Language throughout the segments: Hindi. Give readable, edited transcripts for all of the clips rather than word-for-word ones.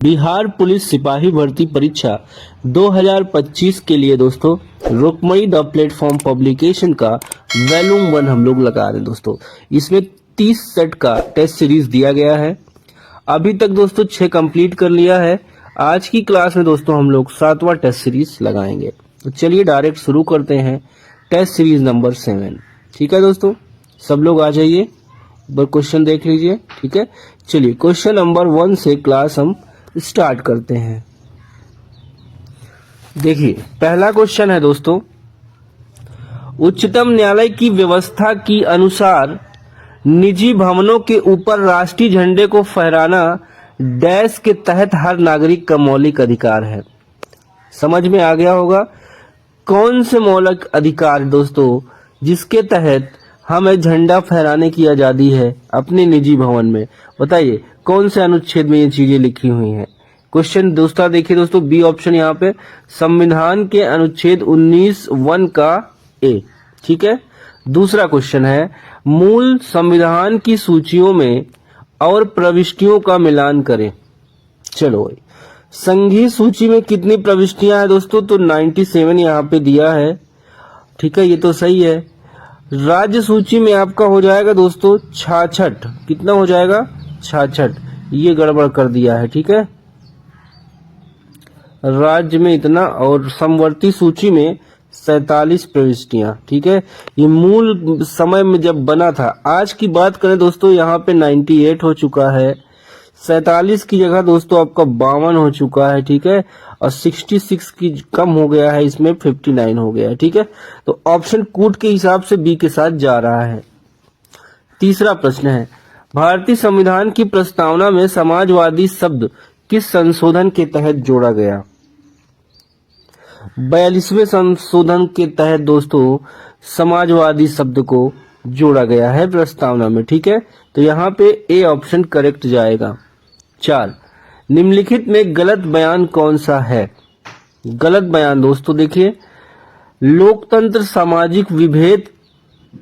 बिहार पुलिस सिपाही भर्ती परीक्षा 2025 के लिए दोस्तों रुक्मणी द प्लेटफॉर्म पब्लिकेशन का वॉल्यूम 1 हम लोग लगा रहे हैं दोस्तों। इसमें 30 सेट का टेस्ट सीरीज दिया गया है। अभी तक दोस्तों 6 कंप्लीट कर लिया है। आज की क्लास में दोस्तों हम लोग 7वां टेस्ट सीरीज लगाएंगे। तो चलिए डायरेक्ट शुरू करते हैं टेस्ट सीरीज नंबर 7। ठीक है दोस्तों, सब लोग आ जाइए, एक बार क्वेश्चन देख लीजिए। ठीक है, चलिए क्वेश्चन नंबर 1 से क्लास हम स्टार्ट करते हैं। देखिए पहला क्वेश्चन है दोस्तों, उच्चतम न्यायालय की व्यवस्था के अनुसार निजी भवनों के ऊपर राष्ट्रीय झंडे को फहराना डैश के तहत हर नागरिक का मौलिक अधिकार है। समझ में आ गया होगा कौन से मौलिक अधिकार दोस्तों जिसके तहत हमें झंडा फहराने की आजादी है अपने निजी भवन में। बताइए कौन से अनुच्छेद में ये चीजें लिखी हुई हैं। क्वेश्चन दूसरा देखिए दोस्तों, बी ऑप्शन यहाँ पे संविधान के अनुच्छेद 19(1) का ए। ठीक है, दूसरा क्वेश्चन है मूल संविधान की सूचियों में और प्रविष्टियों का मिलान करें। चलो भाई, संघीय सूची में कितनी प्रविष्टियां हैं दोस्तों, तो 97 यहाँ पे दिया है। ठीक है, ये तो सही है। राज्य सूची में आपका हो जाएगा दोस्तों 66। कितना हो जाएगा, 66। ये गड़बड़ कर दिया है। ठीक है, राज्य में इतना और समवर्ती सूची में 47 प्रविष्टियां। ठीक है, ये मूल समय में जब बना था। आज की बात करें दोस्तों, यहाँ पे 98 हो चुका है। 47 की जगह दोस्तों आपका 52 हो चुका है। ठीक है, और 66 की कम हो गया है, इसमें 59 हो गया है। ठीक है, तो ऑप्शन कूट के हिसाब से बी के साथ जा रहा है। तीसरा प्रश्न है, भारतीय संविधान की प्रस्तावना में समाजवादी शब्द किस संशोधन के तहत जोड़ा गया। 42वें संशोधन के तहत दोस्तों समाजवादी शब्द को जोड़ा गया है प्रस्तावना में। ठीक है, तो यहाँ पे ए ऑप्शन करेक्ट जाएगा। 4, निम्नलिखित में गलत बयान कौन सा है। गलत बयान दोस्तों देखिए, लोकतंत्र सामाजिक विभेद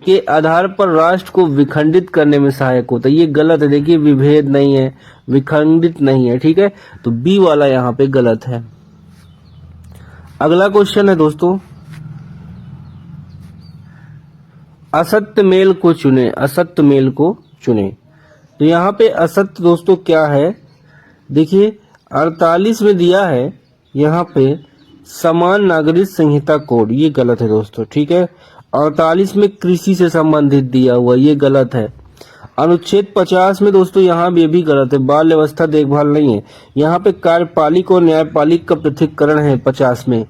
के आधार पर राष्ट्र को विखंडित करने में सहायक होता है। ये गलत है। देखिए विभेद नहीं है, विखंडित नहीं है। ठीक है, तो बी वाला यहाँ पे गलत है। अगला क्वेश्चन है दोस्तों, असत्य मेल को चुने। असत्य मेल को चुने, तो यहाँ पे असत्य दोस्तों क्या है, देखिए 48 में दिया है यहाँ पे समान नागरिक संहिता कोड। ये गलत है दोस्तों। ठीक है, 48 में कृषि से संबंधित दिया हुआ, ये गलत है। अनुच्छेद 50 में दोस्तों यहाँ भी ये भी गलत है, बाल व्यवस्था देखभाल नहीं है। यहाँ पे कार्यपालिक और न्यायपालिक का पृथक्करण है 50 में।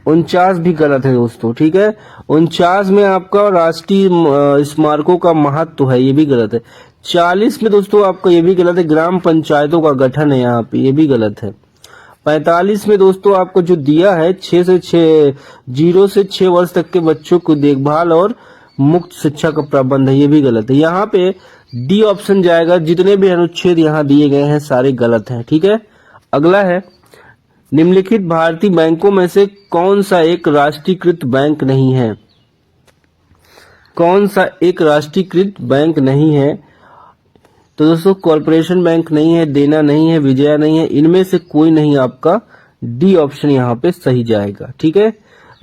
49 भी गलत है दोस्तों। ठीक है, 49 में आपका राष्ट्रीय स्मारकों का महत्व है, ये भी गलत है। 40 में दोस्तों आपका ये भी गलत है, ग्राम पंचायतों का गठन है यहाँ पे, ये भी गलत है। 45 में दोस्तों आपको जो दिया है 0 से 6 वर्ष तक के बच्चों को देखभाल और मुक्त शिक्षा का प्रबंध है, ये भी गलत है। यहाँ पे डी ऑप्शन जाएगा। जितने भी अनुच्छेद यहाँ दिए गए हैं सारे गलत हैं। ठीक है, अगला है, निम्नलिखित भारतीय बैंकों में से कौन सा एक राष्ट्रीयकृत बैंक नहीं है। कौन सा एक राष्ट्रीयकृत बैंक नहीं है, तो दोस्तों कॉरपोरेशन बैंक नहीं है, देना नहीं है, विजया नहीं है, इनमें से कोई नहीं। आपका डी ऑप्शन यहाँ पे सही जाएगा। ठीक है,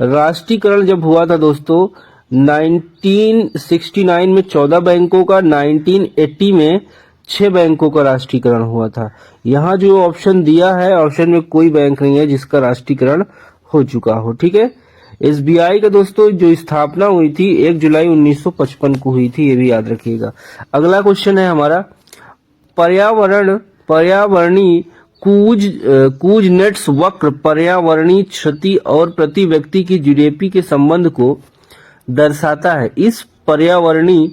राष्ट्रीयकरण जब हुआ था दोस्तों 1969 में 14 बैंकों का, 1980 में 6 बैंकों का राष्ट्रीयकरण हुआ था। यहाँ जो ऑप्शन दिया है, ऑप्शन में कोई बैंक नहीं है जिसका राष्ट्रीयकरण हो चुका हो। ठीक है, एसबीआई का दोस्तों जो स्थापना हुई थी 1 जुलाई 1955 को हुई थी, ये भी याद रखिएगा। अगला क्वेश्चन है हमारा, पर्यावरणीय कूज नेट्स वक्र पर्यावरणीय क्षति और प्रति व्यक्ति की जीडीपी के संबंध को दर्शाता है। इस पर्यावरणीय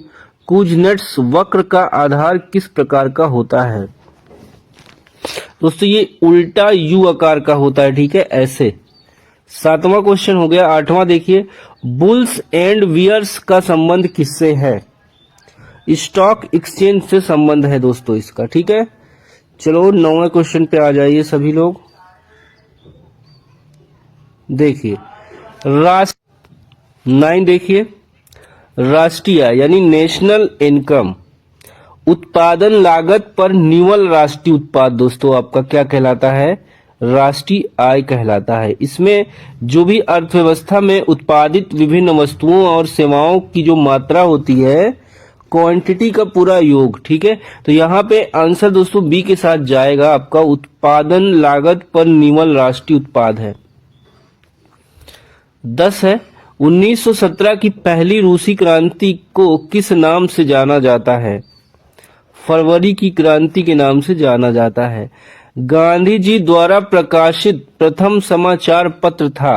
कूजनेट्स वक्र का आधार किस प्रकार का होता है। दोस्तों ये उल्टा यू आकार का होता है। ठीक है, ऐसे। 7वां क्वेश्चन हो गया। 8वां देखिए, बुल्स एंड वियर्स का संबंध किससे है। स्टॉक एक्सचेंज से संबंध है दोस्तों इसका। ठीक है, चलो 9वें क्वेश्चन पे आ जाइए सभी लोग। देखिए 9 देखिए, राष्ट्रीय यानी नेशनल इनकम उत्पादन लागत पर निवल राष्ट्रीय उत्पाद दोस्तों आपका क्या कहलाता है, राष्ट्रीय आय कहलाता है। इसमें जो भी अर्थव्यवस्था में उत्पादित विभिन्न वस्तुओं और सेवाओं की जो मात्रा होती है, क्वांटिटी का पूरा योग, ठीक है। तो यहाँ पे आंसर दोस्तों बी के साथ जाएगा, आपका उत्पादन लागत पर निवल राष्ट्रीय उत्पाद है। 10 है, 1917 की पहली रूसी क्रांति को किस नाम से जाना जाता है, फरवरी की क्रांति के नाम से जाना जाता है। गांधी जी द्वारा प्रकाशित प्रथम समाचार पत्र था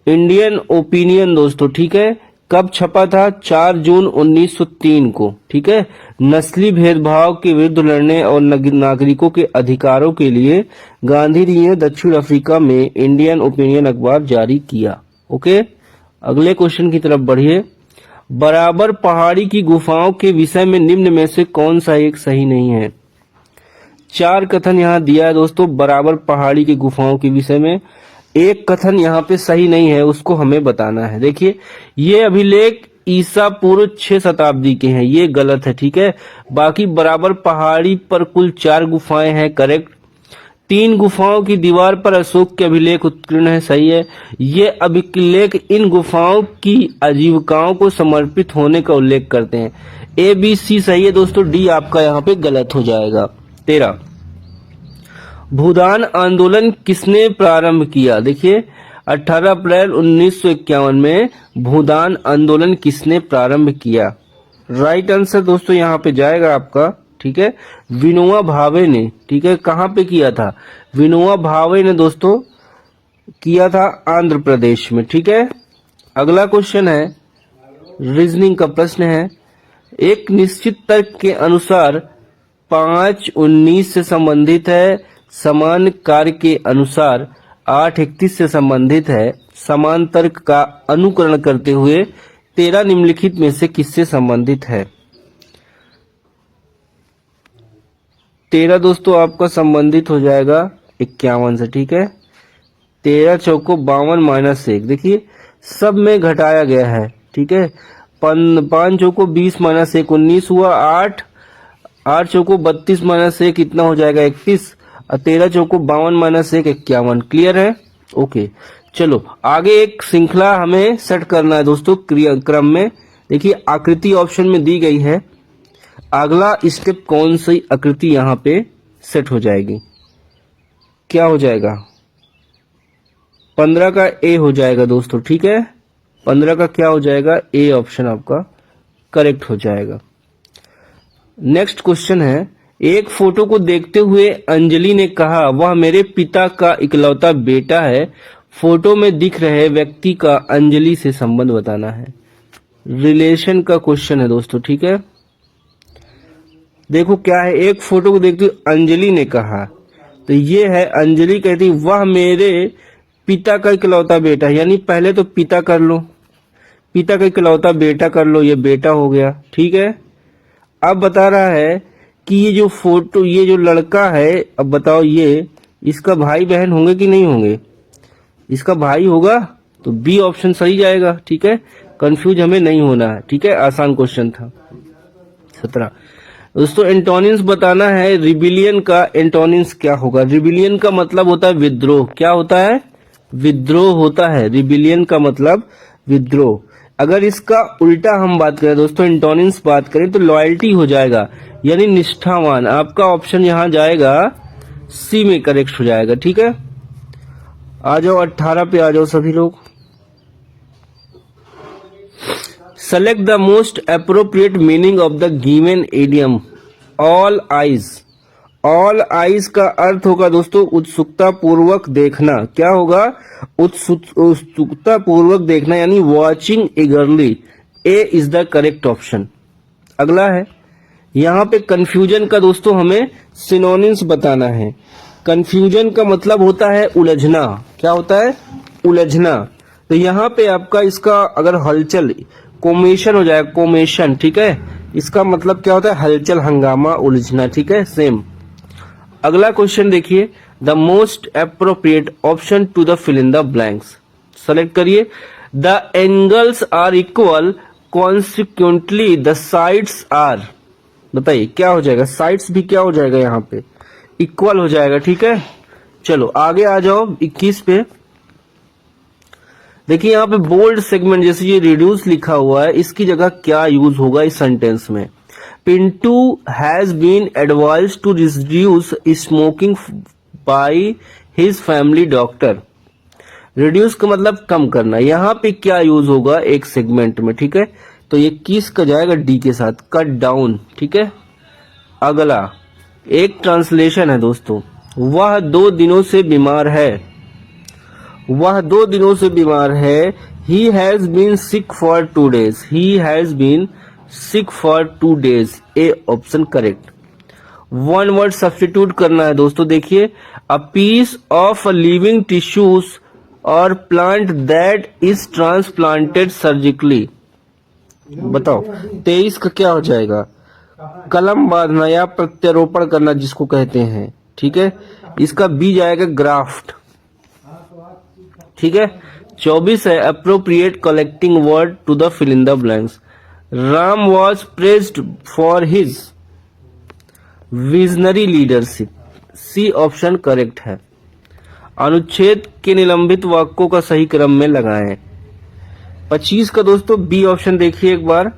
इंडियन ओपिनियन दोस्तों, ठीक है। कब छपा था, 4 जून 1903 को, ठीक है। नस्ली भेदभाव के विरुद्ध लड़ने और नागरिकों के अधिकारों के लिए गांधी जी ने दक्षिण अफ्रीका में इंडियन ओपिनियन अखबार जारी किया। ओके, अगले क्वेश्चन की तरफ बढ़िए। बराबर पहाड़ी की गुफाओं के विषय में निम्न में से कौन सा एक सही नहीं है। 4 कथन यहाँ दिया है दोस्तों बराबर पहाड़ी की गुफाओं के विषय में, एक कथन यहाँ पे सही नहीं है, उसको हमें बताना है। देखिए, ये अभिलेख ईसा पूर्व 6 शताब्दी के हैं, ये गलत है, ठीक है। बाकी बराबर पहाड़ी पर कुल 4 गुफाएं हैं, करेक्ट। 3 गुफाओं की दीवार पर अशोक के अभिलेख उत्कीर्ण है, सही है। ये अभिलेख इन गुफाओं की आजीविकाओं को समर्पित होने का उल्लेख करते हैं। ए बी सी सही है दोस्तों, डी आपका यहाँ पे गलत हो जाएगा। 13, भूदान आंदोलन किसने प्रारंभ किया। देखिए, 18 अप्रैल 1951 में भूदान आंदोलन किसने प्रारंभ किया। राइट आंसर दोस्तों यहाँ पे जाएगा आपका, ठीक है, विनोबा भावे ने, ठीक है। कहाँ पे किया था, विनोबा भावे ने दोस्तों किया था आंध्र प्रदेश में, ठीक है। अगला क्वेश्चन है, रीजनिंग का प्रश्न है। एक निश्चित तर्क के अनुसार 5:19 से संबंधित है, समान कार्य के अनुसार 8:31 से संबंधित है। समान तर्क का अनुकरण करते हुए 13 निम्नलिखित में से किससे संबंधित है। 13 दोस्तों आपका संबंधित हो जाएगा 51 से, ठीक है। 13 चौको 52 - 1, देखिए सब में घटाया गया है, ठीक है। 5 चौको 20 - 1 19 हुआ, 8 चौको 32 - 1 कितना हो जाएगा 31, और 13 चौको 52 - 1 51। क्लियर है, ओके। चलो आगे एक श्रृंखला हमें सेट करना है दोस्तों क्रम में। देखिए, आकृति ऑप्शन में दी गई है, अगला स्टेप कौन सी आकृति यहाँ पे सेट हो जाएगी, क्या हो जाएगा, 15 का ए हो जाएगा दोस्तों, ठीक है। 15 का क्या हो जाएगा, ए ऑप्शन आपका करेक्ट हो जाएगा। नेक्स्ट क्वेश्चन है, एक फोटो को देखते हुए अंजलि ने कहा वह मेरे पिता का इकलौता बेटा है। फोटो में दिख रहे व्यक्ति का अंजलि से संबंध बताना है। रिलेशन का क्वेश्चन है दोस्तों, ठीक है। देखो क्या है, एक फोटो को देखते हुए अंजलि ने कहा, तो ये है अंजलि कहती वह मेरे पिता का इकलौता बेटा, यानी पहले तो पिता कर लो, पिता का इकलौता बेटा कर लो, ये बेटा हो गया, ठीक है। अब बता रहा है कि ये जो फोटो, ये जो लड़का है, अब बताओ ये इसका भाई बहन होंगे कि नहीं होंगे, इसका भाई होगा, तो बी ऑप्शन सही जाएगा, ठीक है। कंफ्यूज हमें नहीं होना है, ठीक है, आसान क्वेश्चन था। 17 दोस्तों एंटोनिम्स बताना है, रिबिलियन का एंटोनिम्स क्या होगा। रिबिलियन का मतलब होता है विद्रोह, क्या होता है, विद्रोह होता है, रिबिलियन का मतलब विद्रोह। अगर इसका उल्टा हम बात करें दोस्तों, एंटोनिम्स बात करें तो लॉयल्टी हो जाएगा, यानी निष्ठावान। आपका ऑप्शन यहां जाएगा सी में करेक्ट हो जाएगा, ठीक है। आ जाओ 18 पे आ जाओ सभी लोग। Select the most appropriate meaning of the given idiom all eyes. All eyes का अर्थ होगा दोस्तों उत्सुकता पूर्वक देखना, क्या होगा, उत्सुकता पूर्वक देखना, यानी watching ईगरली। A is the correct option. अगला है, यहाँ पे कंफ्यूजन का दोस्तों हमें सिनोनिम्स बताना है। कंफ्यूजन का मतलब होता है उलझना, क्या होता है, उलझना। तो यहाँ पे आपका इसका अगर हलचल कोमेशन हो जाए, कोमेशन, ठीक है, इसका मतलब क्या होता है, हलचल, हंगामा, उलझना, ठीक है, सेम। अगला क्वेश्चन देखिए, the most appropriate option to the fill in the blanks. Select करिए। The angles are equal consequently the sides are, बताइए क्या हो जाएगा, साइड्स भी क्या हो जाएगा यहाँ पे, इक्वल हो जाएगा। ठीक है, चलो आगे आ जाओ 21 पे। देखिए यहाँ पे बोल्ड सेगमेंट जैसे ये रिड्यूस लिखा हुआ है, इसकी जगह क्या यूज होगा इस सेंटेंस में। Pintu has been advised to reduce smoking by his family doctor. Reduce का मतलब कम करना, यहाँ पे क्या यूज होगा एक सेगमेंट में। ठीक है, तो ये किस का जाएगा, डी के साथ, कट डाउन। ठीक है, अगला एक ट्रांसलेशन है दोस्तों, वह 2 दिनों से बीमार है, वह 2 दिनों से बीमार है। He has been sick for 2 days, he has been sick for 2 days, A option correct. 1 word substitute करना है दोस्तों। देखिए, a piece of living tissues और plant that is transplanted surgically. बताओ 23 का क्या हो जाएगा, कलम बांधना या प्रत्यारोपण करना जिसको कहते हैं। ठीक है, इसका बी जाएगा ग्राफ्ट। ठीक है, 24 है appropriate collecting word to the fill in the blanks. Ram was praised for his visionary leadership, C option correct है। अनुच्छेद के निलंबित वाक्यों का सही क्रम में लगाएं। 25 का दोस्तों बी ऑप्शन देखिए एक बार,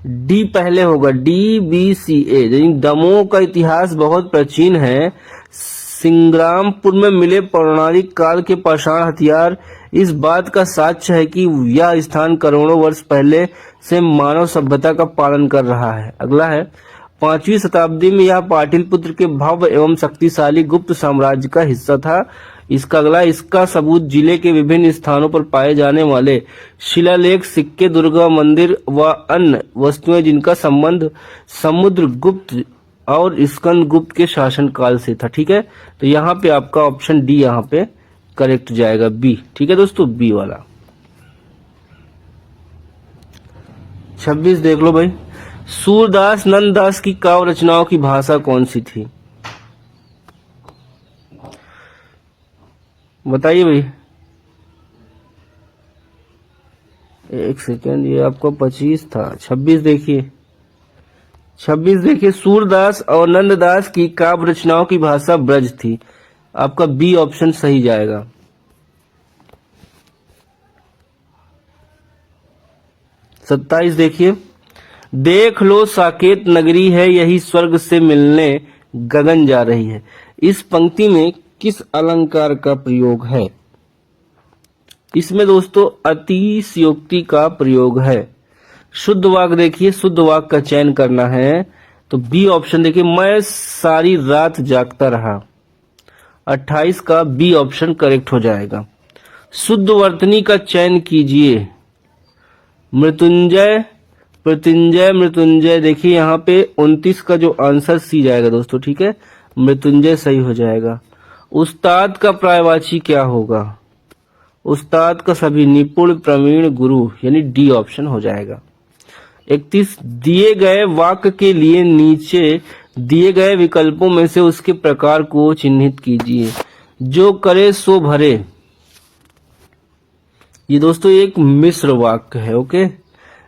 डी पहले होगा, डी बी सी ए। दमोह का इतिहास बहुत प्राचीन है। सिंग्रामपुर में मिले पौराणिक काल के पाषाण हथियार इस बात का साक्ष्य है कि यह स्थान करोड़ों वर्ष पहले से मानव सभ्यता का पालन कर रहा है। अगला है 5वीं शताब्दी में यह पाटलिपुत्र के भव्य एवं शक्तिशाली गुप्त साम्राज्य का हिस्सा था। इसका अगला, इसका सबूत जिले के विभिन्न स्थानों पर पाए जाने वाले शिलालेख, सिक्के, दुर्गा मंदिर व अन्य वस्तुएं जिनका संबंध समुद्रगुप्त और स्कंदगुप्त के शासनकाल से था। ठीक है, तो यहाँ पे आपका ऑप्शन डी यहाँ पे करेक्ट जाएगा, बी। ठीक है दोस्तों, बी वाला। 26 देख लो भाई, सूरदास नंददास की काव्य रचनाओं की भाषा कौन सी थी, बताइए भाई। एक सेकेंड, ये आपको 25 था, 26 देखिए। 26 देखिए, सूरदास और नंददास की काव्य रचनाओं की भाषा ब्रज थी, आपका बी ऑप्शन सही जाएगा। 27 देखिए, देख लो साकेत नगरी है यही स्वर्ग से मिलने गगन जा रही है। इस पंक्ति में किस अलंकार का प्रयोग है, इसमें दोस्तों अतिशयोक्ति का प्रयोग है। शुद्ध वाक्य देखिए, शुद्ध वाक्य का चयन करना है, तो बी ऑप्शन देखिए, मैं सारी रात जागता रहा। 28 का बी ऑप्शन करेक्ट हो जाएगा। शुद्ध वर्तनी का चयन कीजिए, मृत्युंजय, प्रत्यंजय, मृत्युंजय। देखिए यहाँ पे 29 का जो आंसर सी जाएगा दोस्तों। ठीक है, मृत्युंजय सही हो जाएगा। उस्ताद का पर्यायवाची क्या होगा, उस्ताद का सभी, निपुण, प्रवीण, गुरु, यानी डी ऑप्शन हो जाएगा। 31 दिए गए वाक्य के लिए नीचे दिए गए विकल्पों में से उसके प्रकार को चिन्हित कीजिए। जो करे सो भरे, ये दोस्तों एक मिश्र वाक्य है। ओके,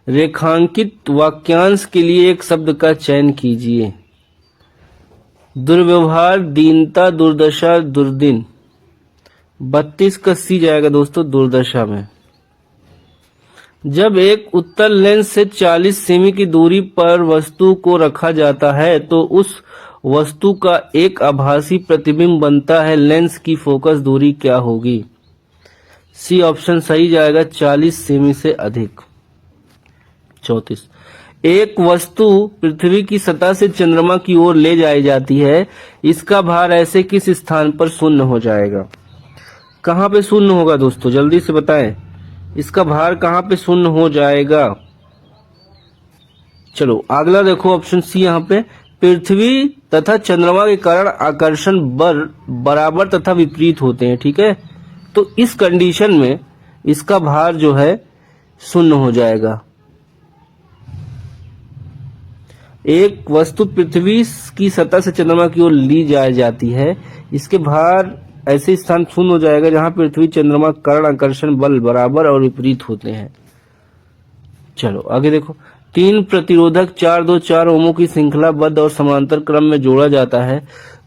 रेखांकित वाक्यांश के लिए एक शब्द का चयन कीजिए। दुर्व्यवहार, दीनता, दुर्दशा, दुर्दिन। 32 का सी जाएगा दोस्तों, दुर्दशा में। जब एक उत्तल लेंस से 40 सेमी की दूरी पर वस्तु को रखा जाता है तो उस वस्तु का एक आभासी प्रतिबिंब बनता है। लेंस की फोकस दूरी क्या होगी, सी ऑप्शन सही जाएगा, 40 सेमी से अधिक। 34 एक वस्तु पृथ्वी की सतह से चंद्रमा की ओर ले जाई जाती है, इसका भार ऐसे किस स्थान पर शून्य हो जाएगा। कहां पे शून्य होगा दोस्तों, जल्दी से बताएं, इसका भार कहां पे शून्य हो जाएगा। चलो अगला देखो, ऑप्शन सी यहाँ पे, पृथ्वी तथा चंद्रमा के कारण आकर्षण बल बराबर तथा विपरीत होते हैं। ठीक है, तो इस कंडीशन में इसका भार जो है शून्य हो जाएगा। एक वस्तु पृथ्वी की सतह से चंद्रमा की ओर ली जाती है, इसके भार ऐसे स्थान शून्य हो जाएगा जहां पृथ्वी चंद्रमा कर्ण आकर्षण बल बराबर और विपरीत होते हैं। चलो आगे देखो, 3 प्रतिरोधक 4-2-4 ओमों की श्रृंखलाबद्ध और समांतर क्रम में जोड़ा जाता है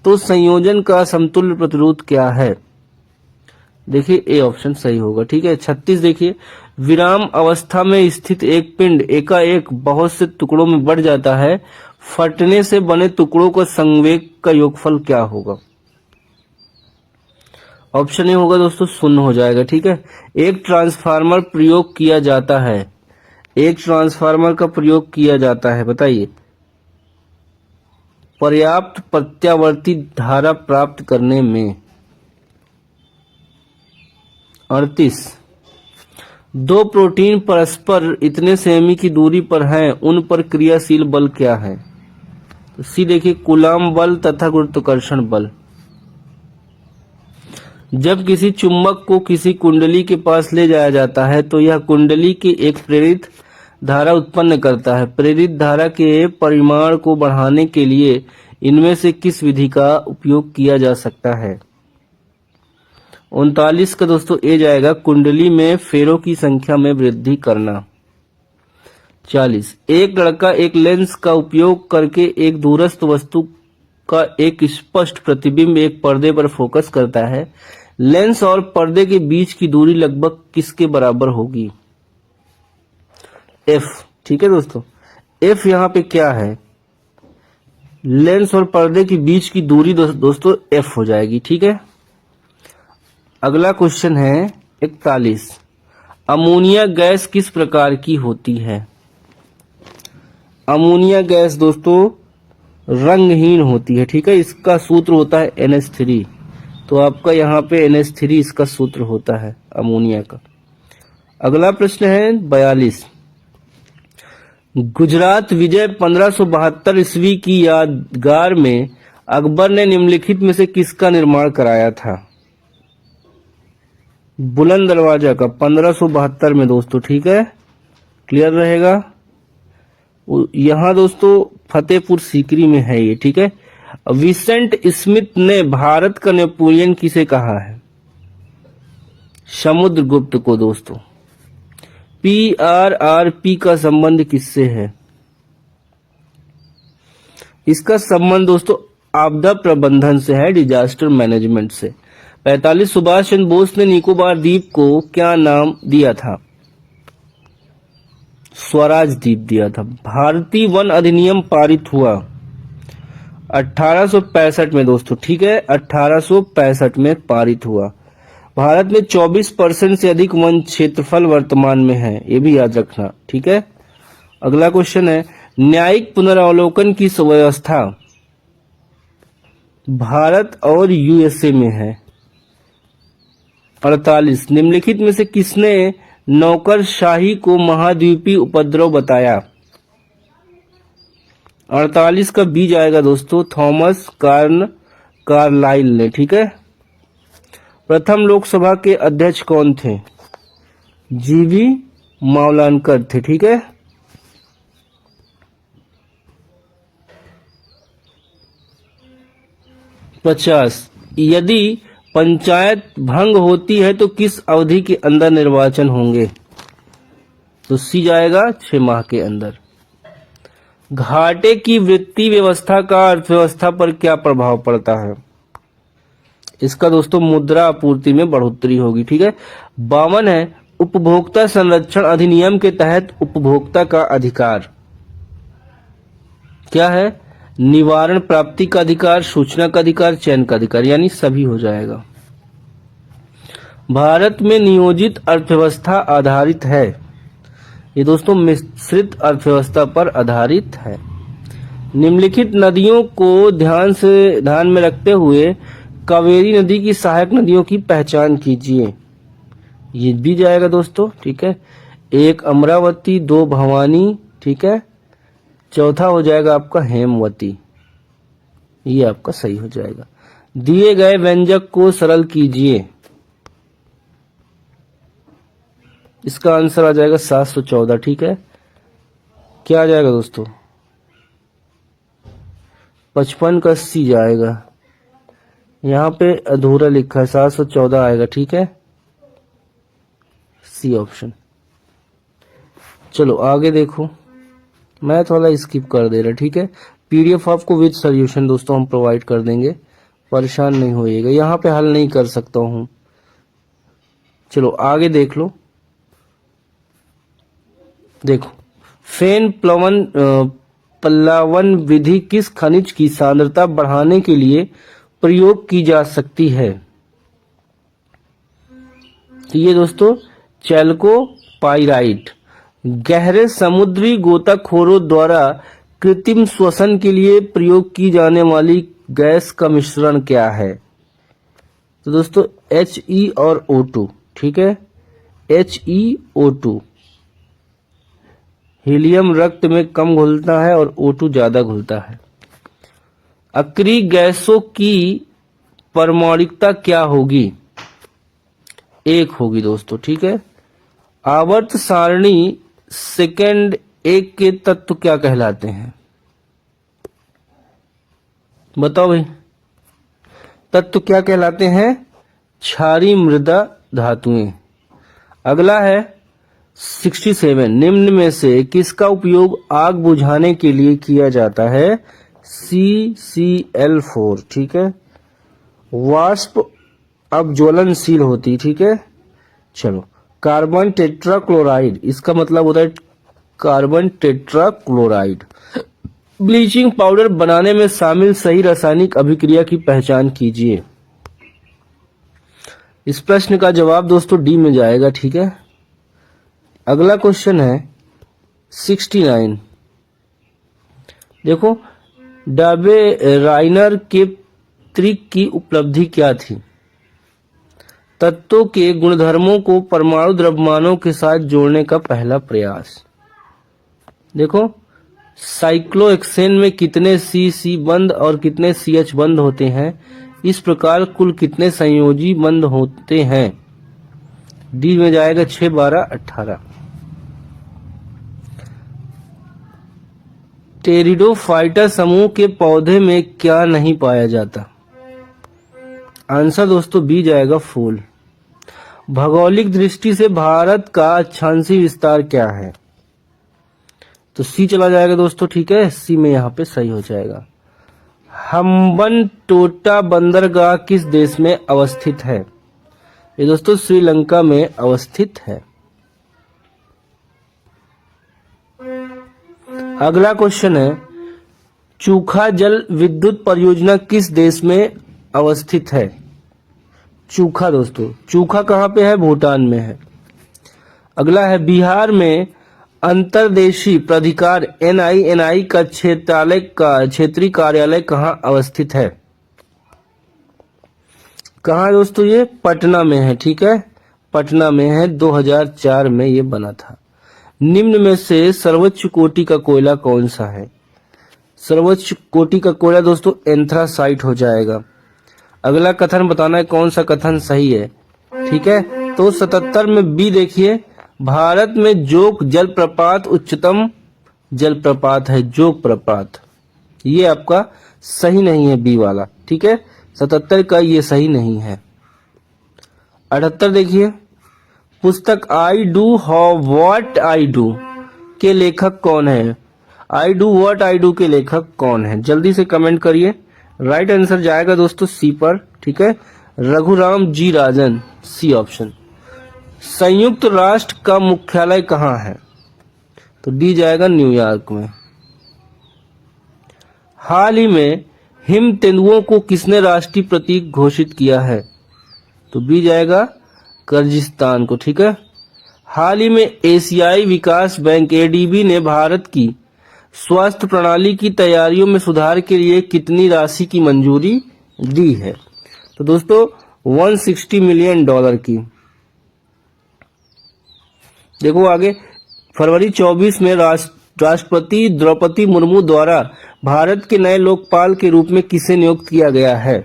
तो संयोजन का समतुल्य प्रतिरोध क्या है? देखिए ए ऑप्शन सही होगा। ठीक है। 36 देखिए, विराम अवस्था में स्थित एक पिंड एकाएक बहुत से टुकड़ों में बढ़ जाता है, फटने से बने टुकड़ों का संवेग का योगफल क्या होगा? ऑप्शन ए होगा दोस्तों 0 हो जाएगा। ठीक है। एक ट्रांसफार्मर प्रयोग किया जाता है, एक ट्रांसफार्मर का प्रयोग किया जाता है, बताइए, पर्याप्त प्रत्यावर्ती धारा प्राप्त करने में। 38 दो प्रोटीन परस्पर इतने सेमी की दूरी पर हैं, उन पर क्रियाशील बल क्या है? तो सी देखिए, कूलाम बल तथा गुरुत्वाकर्षण बल। जब किसी चुंबक को किसी कुंडली के पास ले जाया जाता है तो यह कुंडली की एक प्रेरित धारा उत्पन्न करता है। प्रेरित धारा के परिमाण को बढ़ाने के लिए इनमें से किस विधि का उपयोग किया जा सकता है? 39 का दोस्तों ए जाएगा, कुंडली में फेरों की संख्या में वृद्धि करना। 40 एक लड़का एक लेंस का उपयोग करके एक दूरस्थ वस्तु का एक स्पष्ट प्रतिबिंब एक पर्दे पर फोकस करता है। लेंस और पर्दे के बीच की दूरी लगभग किसके बराबर होगी? एफ। ठीक है दोस्तों, एफ यहाँ पे क्या है? लेंस और पर्दे के बीच की दूरी दोस्तों एफ हो जाएगी। ठीक है। अगला क्वेश्चन है 41, अमोनिया गैस किस प्रकार की होती है? अमोनिया गैस दोस्तों रंगहीन होती है। ठीक है। इसका सूत्र होता है NH3, तो आपका यहाँ पे NH3 इसका सूत्र होता है अमोनिया का। अगला प्रश्न है 42, गुजरात विजय 1572 ईस्वी की यादगार में अकबर ने निम्नलिखित में से किसका निर्माण कराया था? बुलंद दरवाजा का 1572 में दोस्तों। ठीक है, क्लियर रहेगा। यहां दोस्तों फतेहपुर सीकरी में है ये। ठीक है। विसेंट स्मिथ ने भारत का नेपोलियन किसे कहा है? समुद्रगुप्त को दोस्तों। PRRP का संबंध किससे है? इसका संबंध दोस्तों आपदा प्रबंधन से है, डिजास्टर मैनेजमेंट से। 45 सुभाष चंद्र बोस ने निकोबार द्वीप को क्या नाम दिया था? स्वराज द्वीप दिया था। भारतीय वन अधिनियम पारित हुआ 1865 में दोस्तों। ठीक है, 1865 में पारित हुआ। भारत में 24% से अधिक वन क्षेत्रफल वर्तमान में है, ये भी याद रखना। ठीक है। अगला क्वेश्चन है, न्यायिक पुनरावलोकन की व्यवस्था भारत और USA में है। 48 निम्नलिखित में से किसने नौकरशाही को महाद्वीपीय उपद्रव बताया? 48 का बीज आएगा दोस्तों थॉमस कार्लाइल ने। ठीक है। प्रथम लोकसभा के अध्यक्ष कौन थे? GV मावलानकर थे। ठीक है। पचास यदि पंचायत भंग होती है तो किस अवधि के अंदर निर्वाचन होंगे? तो सी जाएगा 6 माह के अंदर। घाटे की वृत्ति व्यवस्था का अर्थव्यवस्था पर क्या प्रभाव पड़ता है? इसका दोस्तों मुद्रा आपूर्ति में बढ़ोतरी होगी। ठीक है। 52 है, उपभोक्ता संरक्षण अधिनियम के तहत उपभोक्ता का अधिकार क्या है? निवारण प्राप्ति का अधिकार, सूचना का अधिकार, चयन का अधिकार, यानी सभी हो जाएगा। भारत में नियोजित अर्थव्यवस्था आधारित है, ये दोस्तों मिश्रित अर्थव्यवस्था पर आधारित है। निम्नलिखित नदियों को ध्यान में रखते हुए कावेरी नदी की सहायक नदियों की पहचान कीजिए। ये भी जाएगा दोस्तों। ठीक है। 1 अमरावती, 2 भवानी। ठीक है। चौथा हो जाएगा आपका हेमवती, ये आपका सही हो जाएगा। दिए गए व्यंजक को सरल कीजिए। इसका आंसर आ जाएगा 714। ठीक है। क्या आ जाएगा दोस्तों? 55 का सी जाएगा, यहाँ पे अधूरा लिखा है, 714 आएगा। ठीक है, सी ऑप्शन। चलो आगे देखो, मैथ वाला स्किप कर दे रहा, ठीक है। पीडीएफ आपको विद सॉल्यूशन दोस्तों हम प्रोवाइड कर देंगे, परेशान नहीं होइएगा, यहाँ पे हल नहीं कर सकता हूँ। चलो आगे देख लो। देखो, फेन प्लवन विधि किस खनिज की सांद्रता बढ़ाने के लिए प्रयोग की जा सकती है? तो ये दोस्तों चैल्कोपाइराइट। गहरे समुद्री गोताखोरों द्वारा कृत्रिम श्वसन के लिए प्रयोग की जाने वाली गैस का मिश्रण क्या है? तो दोस्तों He और O2, ठीक है। HeO2, हीलियम रक्त में कम घुलता है और O2 ज्यादा घुलता है। अक्रिय गैसों की परमाणुकता क्या होगी? 1 होगी दोस्तों, ठीक है। आवर्त सारणी सेकंड 1 के तत्व क्या कहलाते हैं? बताओ भाई, तत्व क्या कहलाते हैं? क्षारीय मृदा धातुएं। अगला है 67, निम्न में से किसका उपयोग आग बुझाने के लिए किया जाता है? CCl4, ठीक है। वाष्प अब ज्वलनशील होती, ठीक है। चलो, कार्बन टेट्राक्लोराइड, इसका मतलब होता है कार्बन टेट्राक्लोराइड। ब्लीचिंग पाउडर बनाने में शामिल सही रासायनिक अभिक्रिया की पहचान कीजिए। इस प्रश्न का जवाब दोस्तों डी में जाएगा, ठीक है। अगला क्वेश्चन है 69। देखो, डाबे राइनर के त्रिक की उपलब्धि क्या थी? तत्वों के गुणधर्मों को परमाणु द्रव्यमानों के साथ जोड़ने का पहला प्रयास। देखो, साइक्लोहेक्सेन में कितने C बंध और कितने CH बंध होते हैं? इस प्रकार कुल कितने संयोजी बंध होते हैं? डी में जाएगा 6, 12, 18। टेरिडोफाइटा समूह के पौधे में क्या नहीं पाया जाता? आंसर दोस्तों बी जाएगा, फूल। भौगोलिक दृष्टि से भारत का अक्षांशीय विस्तार क्या है? तो सी चला जाएगा दोस्तों, ठीक है। सी में यहाँ पे सही हो जाएगा। हम्बनटोटा बंदरगाह किस देश में अवस्थित है? ये दोस्तों श्रीलंका में अवस्थित है। अगला क्वेश्चन है, चूखा जल विद्युत परियोजना किस देश में अवस्थित है? चूखा दोस्तों, चूखा कहाँ पे है? भूटान में है। अगला है, बिहार में अंतर्देशीय प्राधिकार NINI का क्षेत्रीय कार्यालय कहाँ अवस्थित है? कहाँ दोस्तों? ये पटना में है, ठीक है। पटना में है, 2004 में ये बना था। निम्न में से सर्वोच्च कोटि का कोयला कौन सा है? सर्वोच्च कोटि का कोयला दोस्तों एंथ्रासाइट हो जाएगा। अगला कथन बताना है कौन सा कथन सही है, ठीक है। तो 77 में बी देखिए, भारत में जोग जलप्रपात उच्चतम जलप्रपात है, जोग प्रपात। ये आपका सही नहीं है, बी वाला, ठीक है। 77 का ये सही नहीं है। 78 देखिए, पुस्तक I do how what I do के लेखक कौन है? I do what I do के लेखक कौन है? जल्दी से कमेंट करिए। राइट आंसर जाएगा दोस्तों सी पर, ठीक है। रघुराम जी राजन, सी ऑप्शन। संयुक्त राष्ट्र का मुख्यालय कहाँ है? तो डी जाएगा न्यूयॉर्क में। हाल ही में हिम तेंदुओं को किसने राष्ट्रीय प्रतीक घोषित किया है? तो बी जाएगा किर्गिस्तान को, ठीक है। हाल ही में एशियाई विकास बैंक ADB ने भारत की स्वास्थ्य प्रणाली की तैयारियों में सुधार के लिए कितनी राशि की मंजूरी दी है? तो दोस्तों $160 मिलियन की। देखो आगे, फरवरी 24 में राष्ट्रपति द्रौपदी मुर्मू द्वारा भारत के नए लोकपाल के रूप में किसे नियुक्त किया गया है?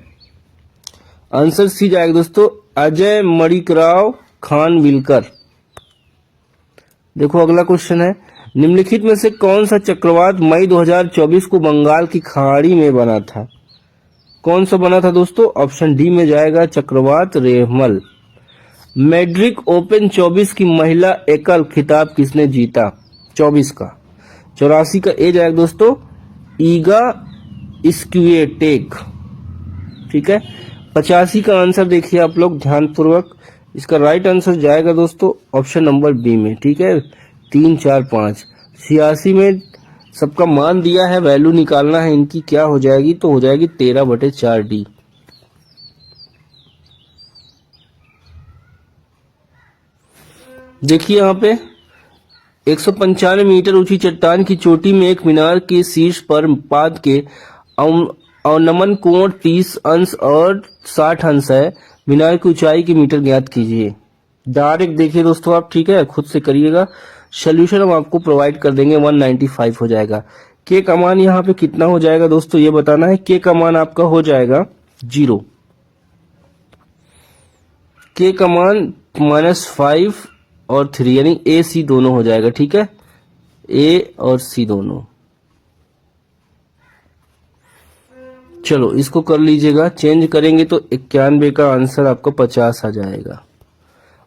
आंसर सी जाएगा दोस्तों, अजय मणिकराव खानविलकर। देखो अगला क्वेश्चन है, निम्नलिखित में से कौन सा चक्रवात मई 2024 को बंगाल की खाड़ी में बना था? कौन सा बना था दोस्तों? ऑप्शन डी में जाएगा चक्रवात रेहमल। मैड्रिड ओपन 24 की महिला एकल खिताब किसने जीता? 24 का। 84 का ए जाएगा दोस्तों ईगा स्क्विएटेक, ठीक है। 85 का आंसर देखिए आप लोग ध्यानपूर्वक, इसका राइट आंसर जाएगा दोस्तों ऑप्शन नंबर बी में, ठीक है। 3, 4, 5। 86 में सबका मान दिया है, वैल्यू निकालना है इनकी, क्या हो जाएगी, तो हो जाएगी 13/4 डी। देखिए यहाँ पे 195 मीटर ऊंची चट्टान की चोटी में एक मीनार के शीर्ष पर पाद के अवनमन कोण 30 अंश और 60 अंश है। मीनार की ऊंचाई की मीटर ज्ञात कीजिए। डायरेक्ट देखिए दोस्तों आप, ठीक है, खुद से करिएगा। सोल्यूशन हम आपको प्रोवाइड कर देंगे, 195 हो जाएगा। के का मान यहाँ पे कितना हो जाएगा दोस्तों, ये बताना है। के का मान आपका हो जाएगा 0। के का मान -5 और 3 यानी ए सी दोनों हो जाएगा, ठीक है, ए और सी दोनों। चलो इसको कर लीजिएगा, चेंज करेंगे तो 91 का आंसर आपको 50 आ जाएगा।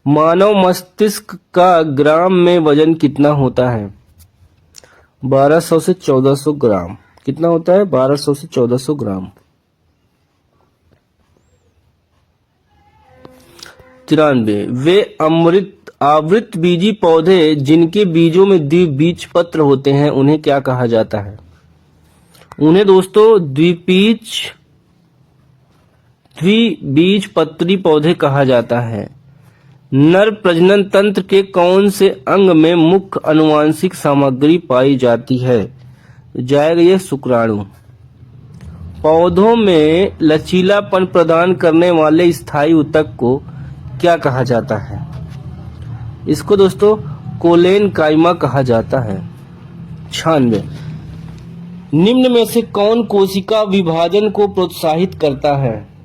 मानव मस्तिष्क का ग्राम में वजन कितना होता है? 1200 से 1400 ग्राम। कितना होता है? 1200 से 1400 ग्राम। 93 वे आवृत बीजी पौधे जिनके बीजों में द्विबीजपत्र होते हैं उन्हें क्या कहा जाता है? उन्हें दोस्तों द्विबीजपत्री पौधे कहा जाता है। नर प्रजनन तंत्र के कौन से अंग में मुख्य आनुवांशिक सामग्री पाई जाती है? जाएगा ये शुक्राणु। पौधों में लचीलापन प्रदान करने वाले स्थायी ऊतक को क्या कहा जाता है? इसको दोस्तों कोलेन काइमा कहा जाता है। 96 निम्न में से कौन कोशिका विभाजन को प्रोत्साहित करता है?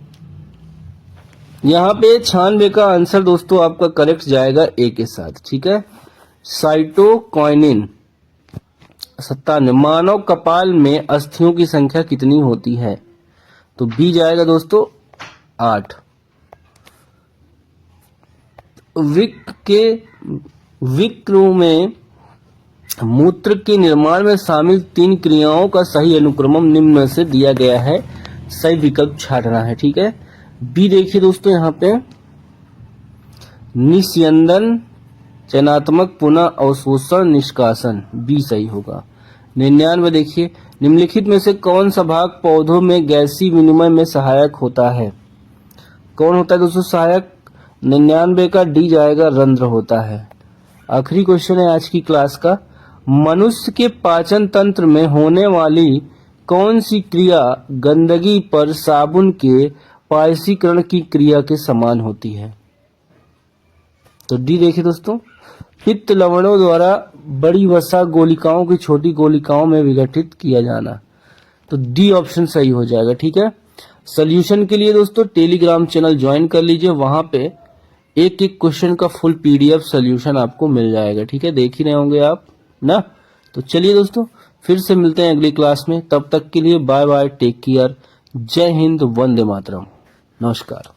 यहाँ पे 96 का आंसर दोस्तों आपका करेक्ट जाएगा ए के साथ, ठीक है, साइटोकाइनिन। 97 मानव कपाल में अस्थियों की संख्या कितनी होती है? तो बी जाएगा दोस्तों 8। विक्र में मूत्र के निर्माण में शामिल 3 क्रियाओं का सही अनुक्रम निम्न में से दिया गया है। सही विकल्प छांटना है, ठीक है। बी देखिए दोस्तों यहाँ पे निस्यंदन, चयनात्मक, पुनः अवशोषण, निष्कासन, बी सही होगा। 99 देखिए निम्नलिखित में से कौन सा भाग पौधों में गैसीय विनिमय में सहायक होता है? कौन होता है दोस्तों सहायक? 99 का डी जाएगा, रंध्र होता है। आखिरी क्वेश्चन है आज की क्लास का, मनुष्य के पाचन तंत्र में होने वाली कौन सी क्रिया गंदगी पर साबुन के पायसीकरण की क्रिया के समान होती है? तो डी देखिए दोस्तों, पित्त लवणों द्वारा बड़ी वसा गोलिकाओं की छोटी गोलिकाओं में विघटित किया जाना। तो डी ऑप्शन सही हो जाएगा, ठीक है। सॉल्यूशन के लिए दोस्तों टेलीग्राम चैनल ज्वाइन कर लीजिए, वहां पे एक एक क्वेश्चन का फुल पीडीएफ सॉल्यूशन आपको मिल जाएगा, ठीक है, देख ही रहे होंगे आप ना। तो चलिए दोस्तों फिर से मिलते हैं अगली क्लास में, तब तक के लिए बाय बाय, टेक केयर, जय हिंद, वंदे मातरम, नमस्कार।